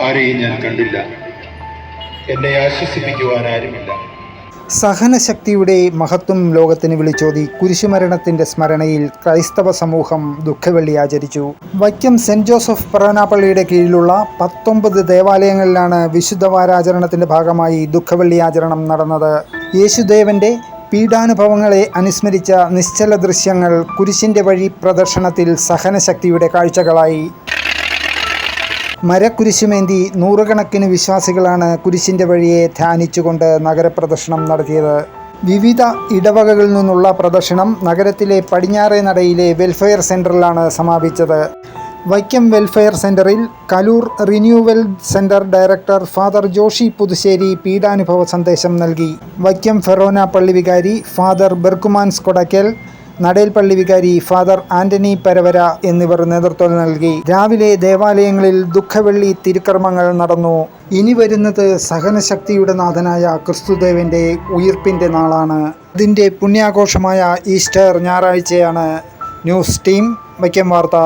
ആരെയും ഞാൻ കണ്ടില്ല. എന്നെ ആശ്വസിപ്പിക്കുവാൻ ആരുമില്ല. സഹനശക്തിയുടെ മഹത്വം ലോകത്തിന് വിളിച്ചോതി കുരിശുമരണത്തിൻ്റെ സ്മരണയിൽ ക്രൈസ്തവ സമൂഹം ദുഃഖവെള്ളി ആചരിച്ചു. വൈക്കം സെൻറ് ജോസഫ് പള്ളിയുടെ കീഴിലുള്ള 19 ദേവാലയങ്ങളിലാണ് വിശുദ്ധ വാരാചരണത്തിൻ്റെ ഭാഗമായി ദുഃഖവെള്ളി ആചരണം നടന്നത്. യേശുദേവൻ്റെ പീഡാനുഭവങ്ങളെ അനുസ്മരിച്ച നിശ്ചല ദൃശ്യങ്ങൾ കുരിശിൻ്റെ വഴി പ്രദർശനത്തിൽ സഹനശക്തിയുടെ കാഴ്ചകളായി. മരക്കുരിശുമേന്തി നൂറുകണക്കിന് വിശ്വാസികളാണ് കുരിശിൻ്റെ വഴിയെ ധ്യാനിച്ചുകൊണ്ട് നഗരപ്രദർശനം നടത്തിയത്. വിവിധ ഇടവകകളിൽ നിന്നുള്ള പ്രദർശനം നഗരത്തിലെ പടിഞ്ഞാറേ നടയിലെ വെൽഫെയർ സെൻറ്ററിലാണ് സമാപിച്ചത്. വൈക്കം വെൽഫെയർ സെൻറ്ററിൽ Kaloor renewal centre director father Joshy Puthussery പീഡാനുഭവ സന്ദേശം നൽകി. വൈക്കം ഫെറോന പള്ളി വികാരി ഫാദർ ബെർക്കുമാൻസ് കൊടക്കൽ, നടേൽ പള്ളി വികാരി ഫാദർ ആന്റണി പരവര എന്നിവർ നേതൃത്വം നൽകി. രാവിലെ ദേവാലയങ്ങളിൽ ദുഃഖവെള്ളി തിരുക്കർമ്മങ്ങൾ നടന്നു. ഇനി വരുന്നത് സഹനശക്തിയുടെ നാഥനായ ക്രിസ്തുദേവൻ്റെ ഉയിർപ്പിൻ്റെ നാളാണ്. ഇതിൻ്റെ പുണ്യാഘോഷമായ ഈസ്റ്റർ ഞായറാഴ്ചയാണ്. ന്യൂസ് ടീം, വൈക്കം വാർത്ത.